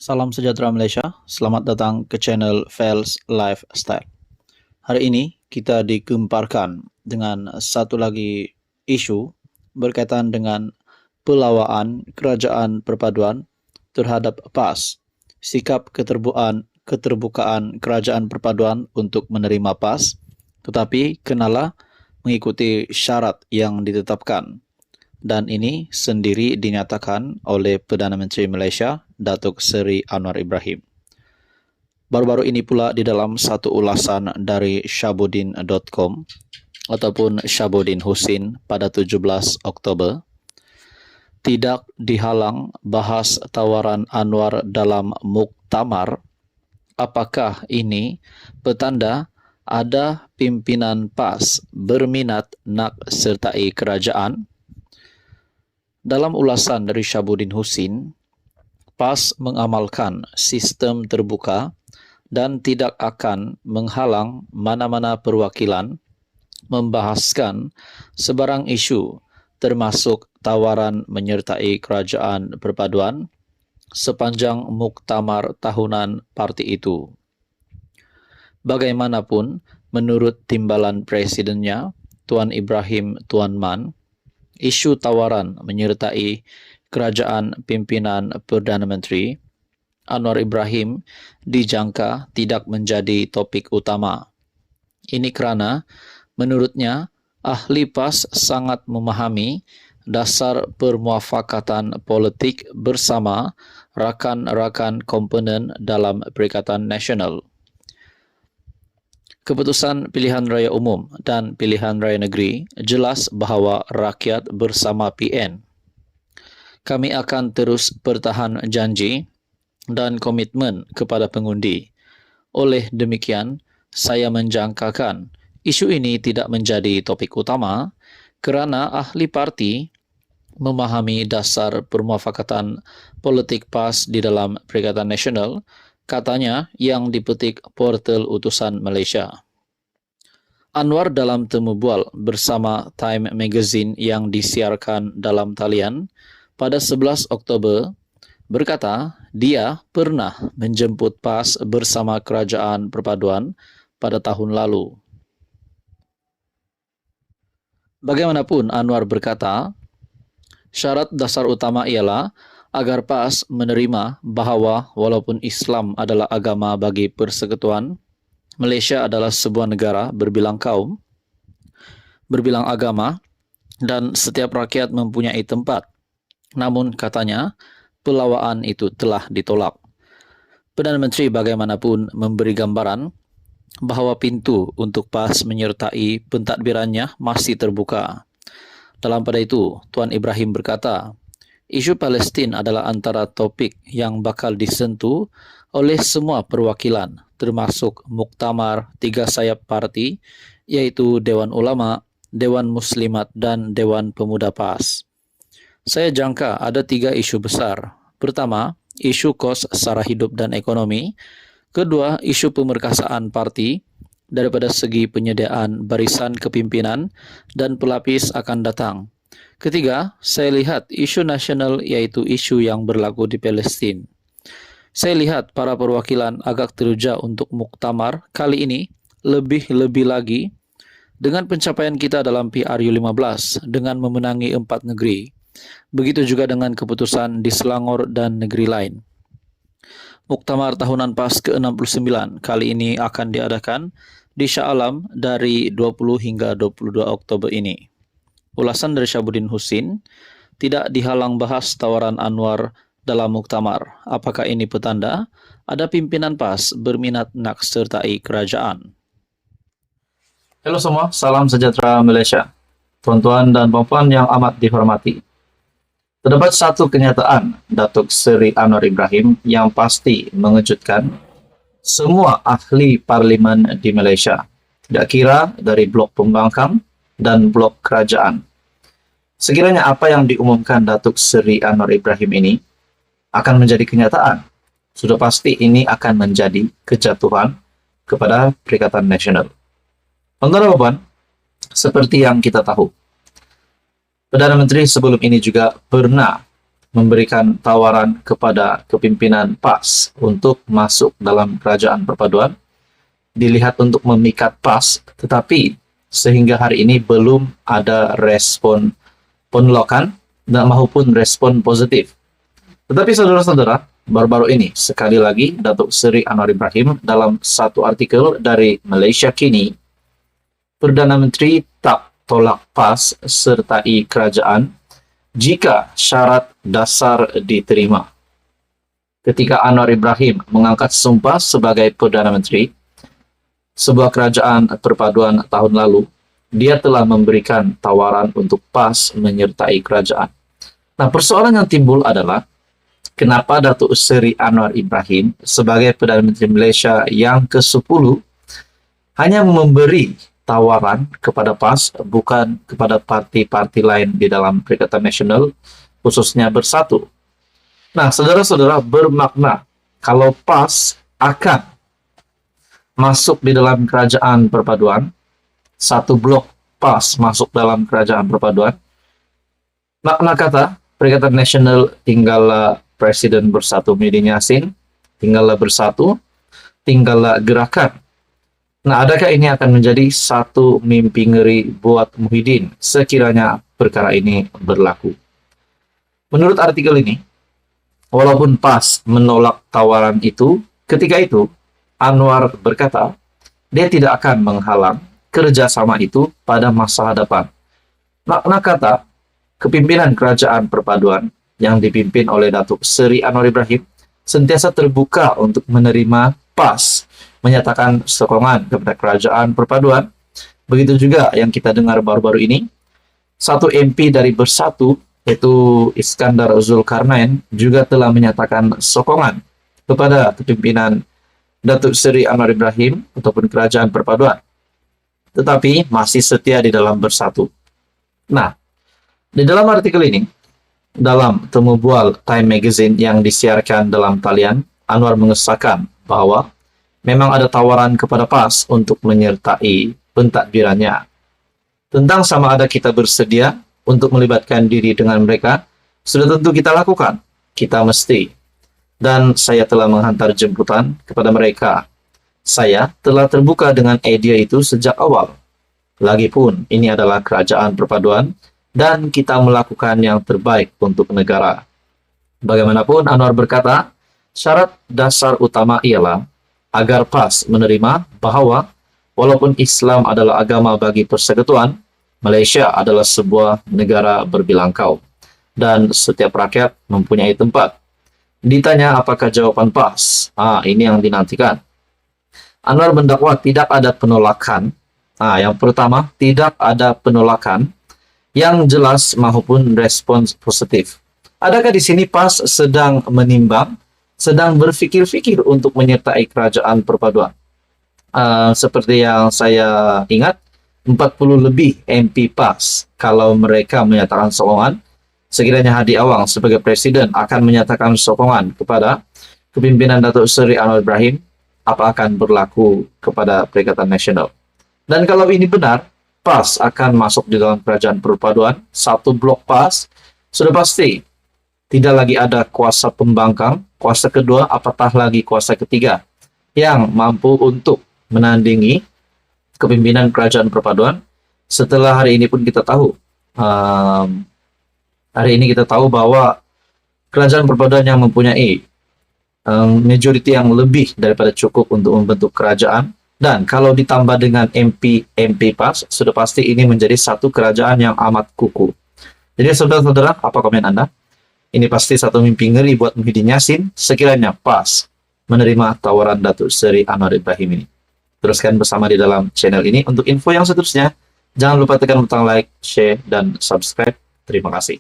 Salam sejahtera Malaysia, selamat datang ke channel Fels Lifestyle. Hari ini kita digemparkan dengan satu lagi isu berkaitan dengan pelawaan kerajaan perpaduan terhadap PAS, sikap keterbukaan kerajaan perpaduan untuk menerima PAS, tetapi kenalah mengikuti syarat yang ditetapkan. Dan ini sendiri dinyatakan oleh Perdana Menteri Malaysia, Datuk Seri Anwar Ibrahim. Baru-baru ini pula di dalam satu ulasan dari Syabuddin.com ataupun Syabuddin Husin pada 17 Oktober, tidak dihalang bahas tawaran Anwar dalam muktamar. Apakah ini petanda ada pimpinan PAS berminat nak sertai kerajaan? Dalam ulasan dari Syabuddin Husin, PAS mengamalkan sistem terbuka dan tidak akan menghalang mana-mana perwakilan membahaskan sebarang isu termasuk tawaran menyertai kerajaan perpaduan sepanjang muktamar tahunan parti itu. Bagaimanapun, menurut timbalan presidennya, Tuan Ibrahim Tuan Man, isu tawaran menyertai kerajaan pimpinan Perdana Menteri Anwar Ibrahim dijangka tidak menjadi topik utama. Ini kerana menurutnya ahli PAS sangat memahami dasar permuafakatan politik bersama rakan-rakan komponen dalam Perikatan Nasional. Keputusan pilihan raya umum dan pilihan raya negeri jelas bahawa rakyat bersama PN. Kami akan terus bertahan janji dan komitmen kepada pengundi. Oleh demikian, saya menjangkakan isu ini tidak menjadi topik utama kerana ahli parti memahami dasar permuafakatan politik PAS di dalam Perikatan Nasional, katanya yang dipetik portal utusan Malaysia. Anwar dalam temu bual bersama Time Magazine yang disiarkan dalam talian pada 11 Oktober berkata dia pernah menjemput PAS bersama kerajaan perpaduan pada tahun lalu. Bagaimanapun, Anwar berkata, syarat dasar utama ialah agar PAS menerima bahawa walaupun Islam adalah agama bagi persekutuan, Malaysia adalah sebuah negara berbilang kaum, berbilang agama, dan setiap rakyat mempunyai tempat. Namun, katanya, pelawaan itu telah ditolak. Perdana Menteri bagaimanapun memberi gambaran bahawa pintu untuk PAS menyertai pentadbirannya masih terbuka. Dalam pada itu, Tuan Ibrahim berkata, isu Palestin adalah antara topik yang bakal disentuh oleh semua perwakilan, termasuk muktamar tiga sayap parti, iaitu Dewan Ulama, Dewan Muslimat dan Dewan Pemuda PAS. Saya jangka ada tiga isu besar. Pertama, isu kos sara hidup dan ekonomi. Kedua, isu pemerkasaan parti daripada segi penyediaan barisan kepimpinan dan pelapis akan datang. Ketiga, saya lihat isu nasional iaitu isu yang berlaku di Palestin. Saya lihat para perwakilan agak teruja untuk muktamar kali ini lebih-lebih lagi dengan pencapaian kita dalam PRU15 dengan memenangi 4 negeri. Begitu juga dengan keputusan di Selangor dan negeri lain. Muktamar tahunan PAS ke-69 kali ini akan diadakan di Shah Alam dari 20 hingga 22 Oktober ini. Ulasan dari Syabuddin Husin, tidak dihalang bahas tawaran Anwar dalam muktamar. Apakah ini petanda ada pimpinan PAS berminat nak sertai kerajaan? Hello semua, salam sejahtera Malaysia. Tuan-tuan dan puan-puan yang amat dihormati. Terdapat satu kenyataan Datuk Seri Anwar Ibrahim yang pasti mengejutkan semua ahli parlimen di Malaysia, tidak kira dari blok pembangkang dan blok kerajaan. Sekiranya apa yang diumumkan Datuk Seri Anwar Ibrahim ini akan menjadi kenyataan, sudah pasti ini akan menjadi kejatuhan kepada Perikatan Nasional. Tuan-tuan dan puan, seperti yang kita tahu, Perdana Menteri sebelum ini juga pernah memberikan tawaran kepada kepimpinan PAS untuk masuk dalam kerajaan perpaduan, dilihat untuk memikat PAS, tetapi sehingga hari ini belum ada respon penolakan dan maupun respon positif. Tetapi saudara-saudara, baru-baru ini sekali lagi Datuk Seri Anwar Ibrahim dalam satu artikel dari Malaysia Kini, Perdana Menteri tak tolak PAS sertai kerajaan jika syarat dasar diterima. Ketika Anwar Ibrahim mengangkat sumpah sebagai Perdana Menteri sebuah kerajaan perpaduan tahun lalu, dia telah memberikan tawaran untuk PAS menyertai kerajaan. Nah, persoalan yang timbul adalah kenapa Datuk Seri Anwar Ibrahim sebagai Perdana Menteri Malaysia yang ke-10 hanya memberi tawaran kepada PAS, bukan kepada parti-parti lain di dalam Perikatan Nasional, khususnya Bersatu. Nah, saudara-saudara, bermakna kalau PAS akan masuk di dalam kerajaan perpaduan, satu blok PAS masuk dalam kerajaan perpaduan, makna kata Perikatan Nasional tinggallah Presiden Bersatu Muhyiddin Yassin, tinggallah Bersatu, tinggallah Gerakan. Nah, adakah ini akan menjadi satu mimpi ngeri buat Muhyiddin sekiranya perkara ini berlaku? Menurut artikel ini, walaupun PAS menolak tawaran itu, ketika itu Anwar berkata, dia tidak akan menghalang kerjasama itu pada masa hadapan. Makna kata, kepimpinan kerajaan perpaduan yang dipimpin oleh Datuk Seri Anwar Ibrahim sentiasa terbuka untuk menerima PAS menyatakan sokongan kepada kerajaan perpaduan. Begitu juga yang kita dengar baru-baru ini, satu MP dari Bersatu, yaitu Iskandar Zulkarnain, juga telah menyatakan sokongan kepada kepimpinan Datuk Seri Anwar Ibrahim ataupun kerajaan perpaduan, tetapi masih setia di dalam Bersatu. Nah, di dalam artikel ini, dalam temu bual Time Magazine yang disiarkan dalam talian, Anwar mengesahkan bahwa memang ada tawaran kepada PAS untuk menyertai pentadbirannya. Tentang sama ada kita bersedia untuk melibatkan diri dengan mereka, sudah tentu kita lakukan. Kita mesti. Dan saya telah menghantar jemputan kepada mereka. Saya telah terbuka dengan idea itu sejak awal. Lagipun, ini adalah kerajaan perpaduan dan kita melakukan yang terbaik untuk negara. Bagaimanapun, Anwar berkata, syarat dasar utama ialah agar PAS menerima bahwa walaupun Islam adalah agama bagi persekutuan, Malaysia adalah sebuah negara berbilang kaum dan setiap rakyat mempunyai tempat. Ditanya apakah jawaban PAS? Ini yang dinantikan. Anwar mendakwa tidak ada penolakan. Yang pertama, tidak ada penolakan yang jelas maupun respons positif. Adakah di sini PAS sedang menimbang, sedang berfikir-fikir untuk menyertai kerajaan perpaduan? Seperti yang saya ingat, 40 lebih MP PAS kalau mereka menyatakan sokongan, sekiranya Hadi Awang sebagai presiden akan menyatakan sokongan kepada kepimpinan Datuk Seri Anwar Ibrahim, apa akan berlaku kepada Perikatan Nasional? Dan kalau ini benar, PAS akan masuk di dalam kerajaan perpaduan, satu blok PAS, sudah pasti tidak lagi ada kuasa pembangkang, kuasa kedua, apatah lagi kuasa ketiga yang mampu untuk menandingi kepimpinan kerajaan perpaduan. Setelah hari ini pun kita tahu, bahwa kerajaan perpaduan yang mempunyai majority yang lebih daripada cukup untuk membentuk kerajaan, dan kalau ditambah dengan MP PAS, sudah pasti ini menjadi satu kerajaan yang amat kukuh. Jadi saudara-saudara, apa komen Anda? Ini pasti satu mimpi ngeri buat Muhyiddin Yassin sekiranya PAS menerima tawaran Datuk Seri Anwar Ibrahim ini. Teruskan bersama di dalam channel ini untuk info yang seterusnya. Jangan lupa tekan butang like, share, dan subscribe. Terima kasih.